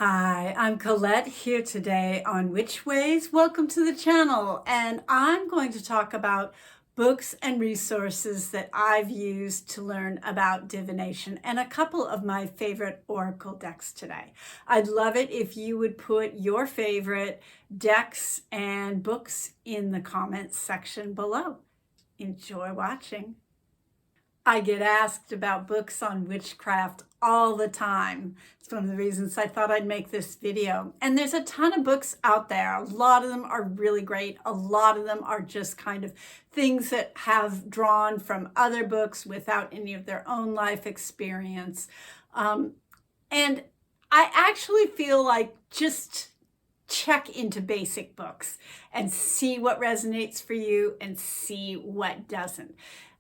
Hi, I'm Colette here today on Which Ways. Welcome to the channel, and I'm going to talk about books and resources that I've used to learn about divination and a couple of my favorite oracle decks today. I'd love it if you would put your favorite decks and books in the comments section below. Enjoy watching. I get asked about books on witchcraft all the time. It's one of the reasons I thought I'd make this video. And there's a ton of books out there. A lot of them are really great. A lot of them are just kind of things that have drawn from other books without any of their own life experience. And I actually feel like just check into basic books and see what resonates for you and see what doesn't.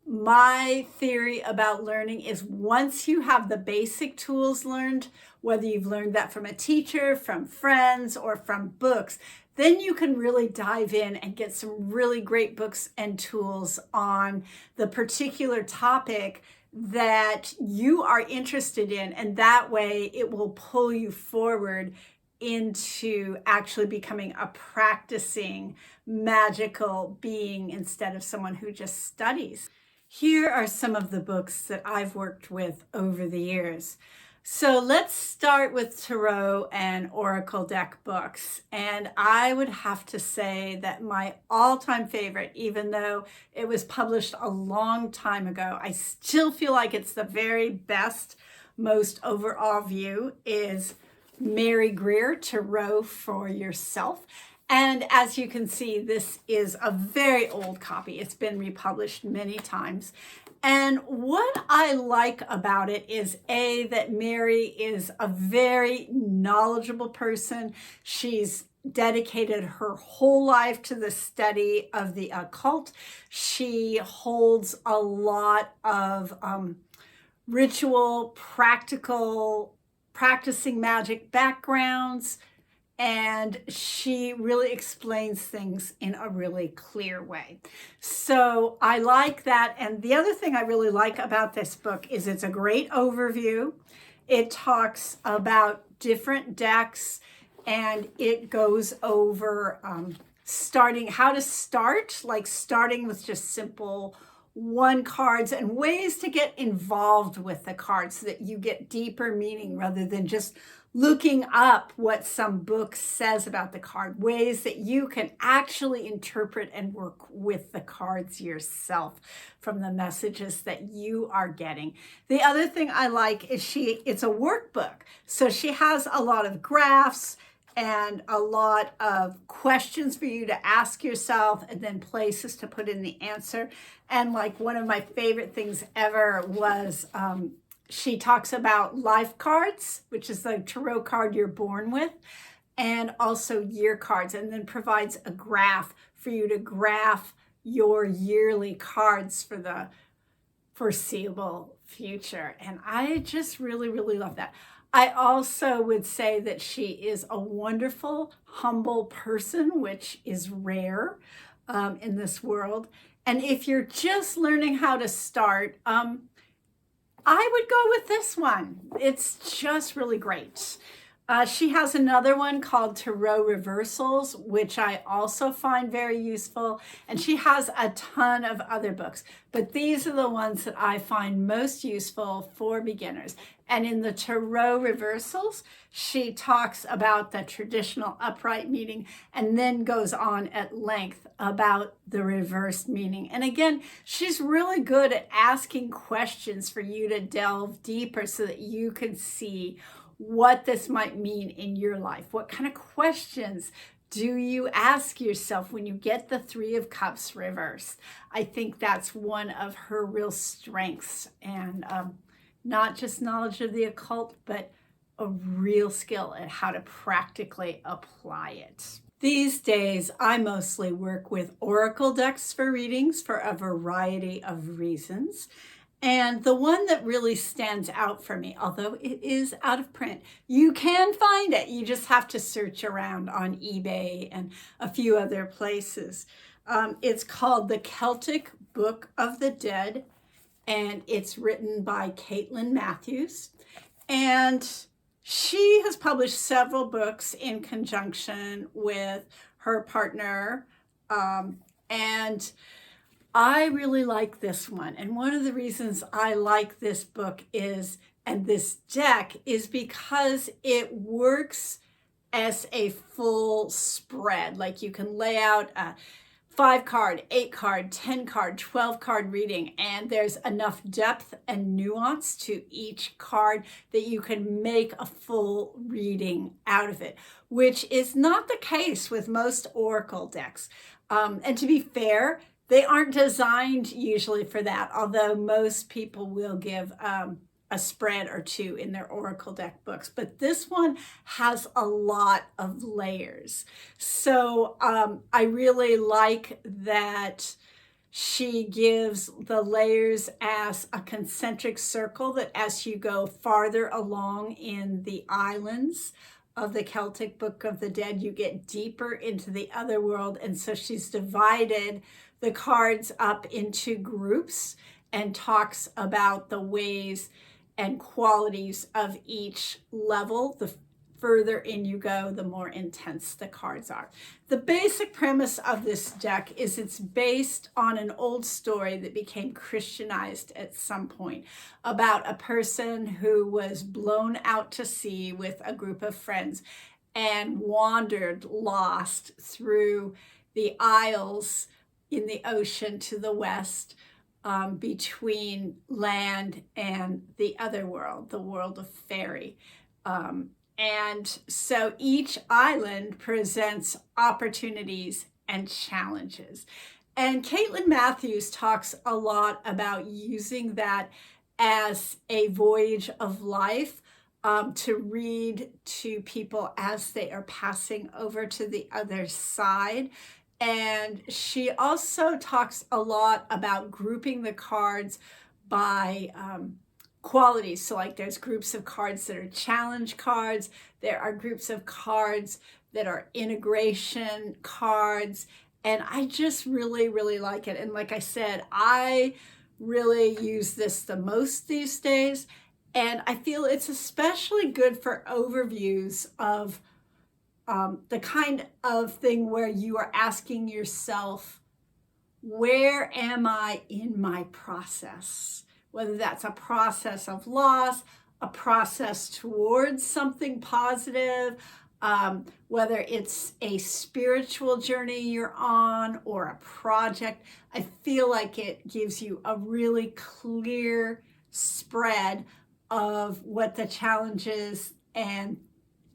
My theory about learning is once you have the basic tools learned, whether you've learned that from a teacher, from friends, or from books, then you can really dive in and get some really great books and tools on the particular topic that you are interested in. And that way it will pull you forward into actually becoming a practicing magical being instead of someone who just studies. Here are some of the books that I've worked with over the years. So let's start with tarot and oracle deck books. And I would have to say that my all-time favorite, even though it was published a long time ago, I still feel like it's the very best, most overall view, is Mary Greer, Tarot for Yourself. And as you can see, this is a very old copy. It's been republished many times. And what I like about it is that Mary is a very knowledgeable person. She's dedicated her whole life to the study of the occult. She holds a lot of ritual, practicing magic backgrounds. And she really explains things in a really clear way. So I like that. And the other thing I really like about this book is it's a great overview. It talks about different decks and it goes over how to start, like starting with just simple one cards and ways to get involved with the cards so that you get deeper meaning rather than just looking up what some book says about the card, ways that you can actually interpret and work with the cards yourself from the messages that you are getting. The other thing I like is it's a workbook. So she has a lot of graphs and a lot of questions for you to ask yourself and then places to put in the answer. And like one of my favorite things ever was she talks about life cards, which is the tarot card you're born with, and also year cards, and then provides a graph for you to graph your yearly cards for the foreseeable future. And I just really, really love that. I also would say that she is a wonderful, humble person, which is rare in this world. And if you're just learning how to start, I would go with this one. It's just really great. She has another one called Tarot Reversals, which I also find very useful. And she has a ton of other books, but these are the ones that I find most useful for beginners. And in the Tarot Reversals, she talks about the traditional upright meaning and then goes on at length about the reversed meaning. And again, she's really good at asking questions for you to delve deeper so that you can see what this might mean in your life. What kind of questions do you ask yourself when you get the Three of Cups reversed? I think that's one of her real strengths, and not just knowledge of the occult, but a real skill at how to practically apply it. These days, I mostly work with oracle decks for readings for a variety of reasons. And the one that really stands out for me, although it is out of print, you can find it. You just have to search around on eBay and a few other places. It's called the Celtic Book of the Dead, and it's written by Caitlin Matthews. And she has published several books in conjunction with her partner, and I really like this one. And one of the reasons I like this book and this deck is because it works as a full spread. Like you can lay out a 5-card, 8-card, 10-card, 12-card reading, and there's enough depth and nuance to each card that you can make a full reading out of it, which is not the case with most oracle decks. And to be fair, they aren't designed usually for that, although most people will give a spread or two in their oracle deck books. But this one has a lot of layers. So I really like that she gives the layers as a concentric circle, that as you go farther along in the islands of the Celtic Book of the Dead, you get deeper into the other world. And so she's divided the cards up into groups and talks about the ways and qualities of each level. The further in you go, the more intense the cards are. The basic premise of this deck is it's based on an old story that became Christianized at some point about a person who was blown out to sea with a group of friends and wandered lost through the isles in the ocean to the west, between land and the other world, the world of fairy. And so each island presents opportunities and challenges. And Caitlin Matthews talks a lot about using that as a voyage of life, to read to people as they are passing over to the other side. And she also talks a lot about grouping the cards by qualities. So like there's groups of cards that are challenge cards. There are groups of cards that are integration cards. And I just really, really like it. And like I said, I really use this the most these days. And I feel it's especially good for overviews of the kind of thing where you are asking yourself, where am I in my process? Whether that's a process of loss, a process towards something positive, whether it's a spiritual journey you're on or a project. I feel like it gives you a really clear spread of what the challenges and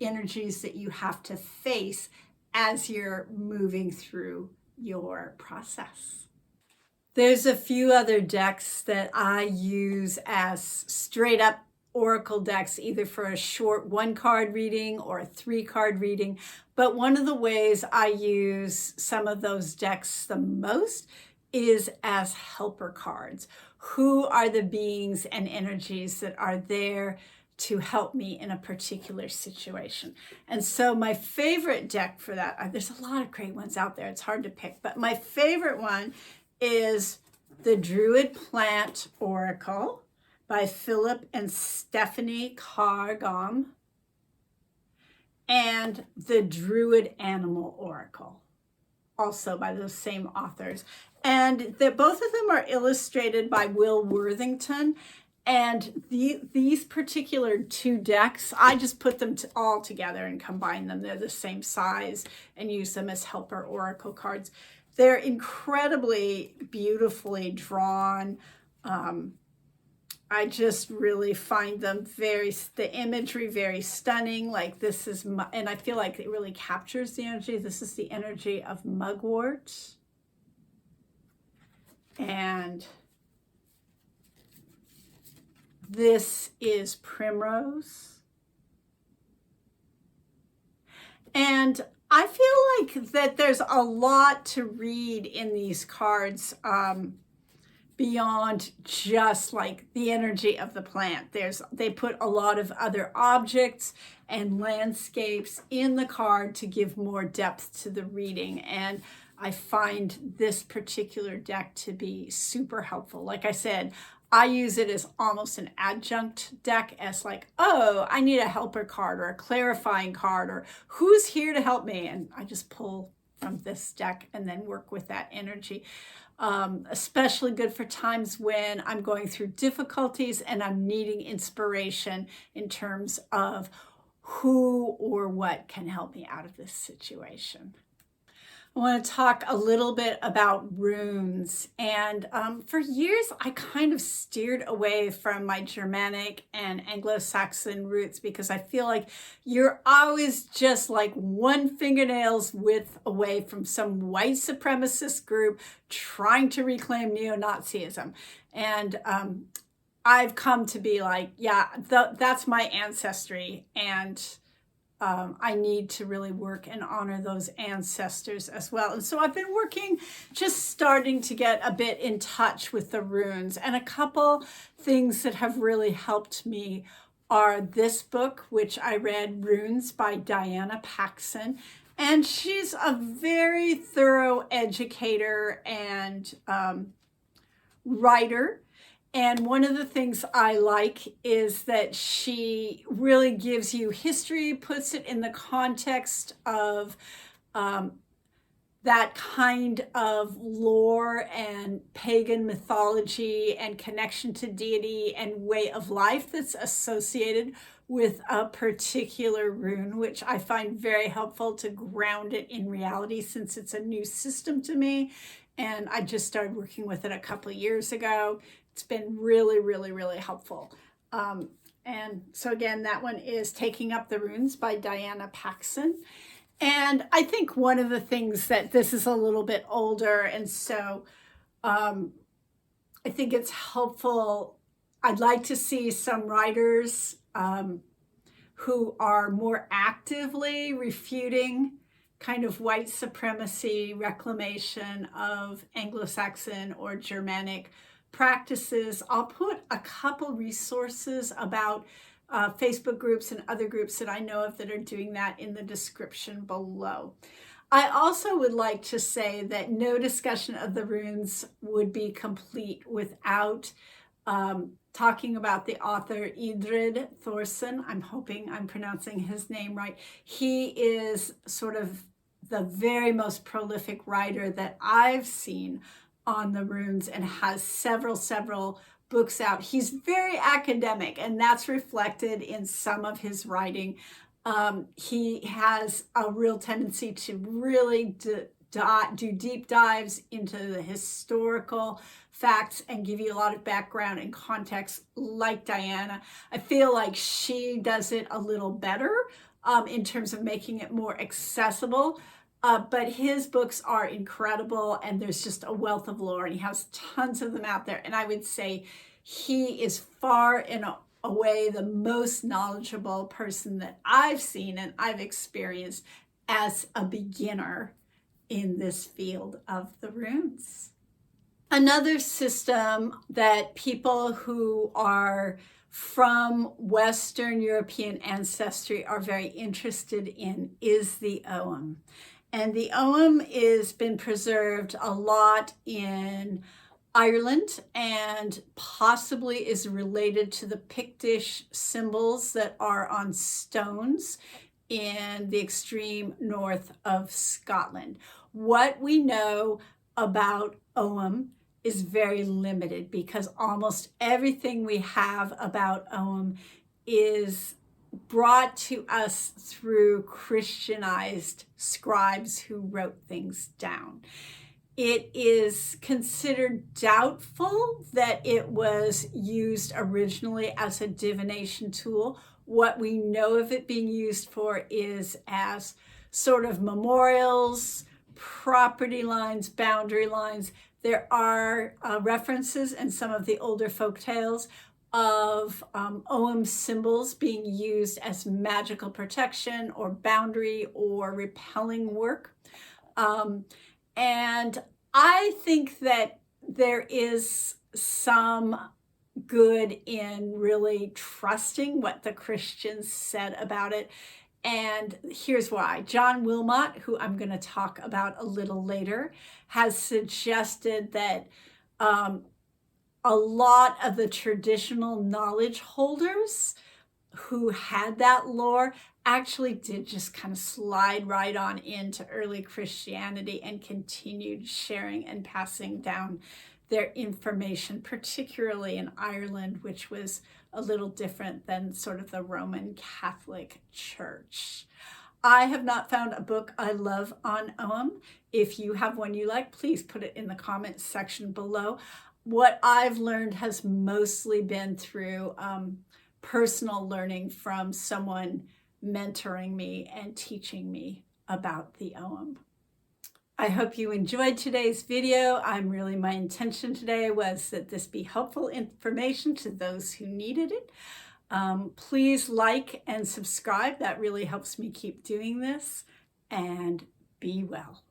energies that you have to face as you're moving through your process. There's a few other decks that I use as straight up oracle decks, either for a short 1-card reading or a 3-card reading. But one of the ways I use some of those decks the most is as helper cards. Who are the beings and energies that are there to help me in a particular situation? And so my favorite deck for that, there's a lot of great ones out there, it's hard to pick, but my favorite one is the Druid Plant Oracle by Phillip and Stephanie Carr-Gomm, and the Druid Animal Oracle, also by those same authors. And both of them are illustrated by Will Worthington. And these particular two decks, I just put them all together and combine them. They're the same size and use them as helper oracle cards. They're incredibly beautifully drawn. I just really find them the imagery very stunning. Like this is, and I feel like it really captures the energy. This is the energy of mugwort. And this is primrose. And I feel like that there's a lot to read in these cards, beyond just like the energy of the plant. They put a lot of other objects and landscapes in the card to give more depth to the reading. And I find this particular deck to be super helpful. Like I said, I use it as almost an adjunct deck, as like, oh, I need a helper card or a clarifying card, or who's here to help me? And I just pull from this deck and then work with that energy. Especially good for times when I'm going through difficulties and I'm needing inspiration in terms of who or what can help me out of this situation. I want to talk a little bit about runes. And for years, I kind of steered away from my Germanic and Anglo-Saxon roots because I feel like you're always just like one fingernail's width away from some white supremacist group trying to reclaim neo-Nazism. And I've come to be like, yeah, that's my ancestry. And I need to really work and honor those ancestors as well. And so I've been working, just starting to get a bit in touch with the runes. And a couple things that have really helped me are this book, which I read, Runes by Diana Paxson. And she's a very thorough educator and writer. And one of the things I like is that she really gives you history, puts it in the context of that kind of lore and pagan mythology and connection to deity and way of life that's associated with a particular rune, which I find very helpful to ground it in reality since it's a new system to me. And I just started working with it a couple of years ago. It's been really, really, really helpful. And so again, that one is Taking Up the Runes by Diana Paxson. And I think one of the things that this is a little bit older, and so I think it's helpful. I'd like to see some writers who are more actively refuting kind of white supremacy, reclamation of Anglo-Saxon or Germanic practices. I'll put a couple resources about Facebook groups and other groups that I know of that are doing that in the description below. I also would like to say that no discussion of the runes would be complete without talking about the author Idrid Thorson. I'm hoping I'm pronouncing his name right. He is sort of the very most prolific writer that I've seen on the runes and has several books out. He's very academic, and that's reflected in some of his writing. He has a real tendency to really do deep dives into the historical facts and give you a lot of background and context like Diana. I feel like she does it a little better in terms of making it more accessible. But his books are incredible, and there's just a wealth of lore, and he has tons of them out there. And I would say he is far and away the most knowledgeable person that I've seen and I've experienced as a beginner in this field of the runes. Another system that people who are from Western European ancestry are very interested in is the Ogham. And the Ogham has been preserved a lot in Ireland and possibly is related to the Pictish symbols that are on stones in the extreme north of Scotland. What we know about Ogham is very limited because almost everything we have about Ogham is brought to us through Christianized scribes who wrote things down. It is considered doubtful that it was used originally as a divination tool. What we know of it being used for is as sort of memorials, property lines, boundary lines. There are references in some of the older folk tales of Ogham symbols being used as magical protection or boundary or repelling work. And I think that there is some good in really trusting what the Christians said about it. And here's why. John Willmott, who I'm going to talk about a little later, has suggested that a lot of the traditional knowledge holders who had that lore actually did just kind of slide right on into early Christianity and continued sharing and passing down their information, particularly in Ireland, which was a little different than sort of the Roman Catholic Church. I have not found a book I love on Ogham. If you have one you like, please put it in the comments section below. What I've learned has mostly been through personal learning from someone mentoring me and teaching me about the Ogham. I hope you enjoyed today's video. My intention today was that this be helpful information to those who needed it. Please like and subscribe. That really helps me keep doing this, and be well.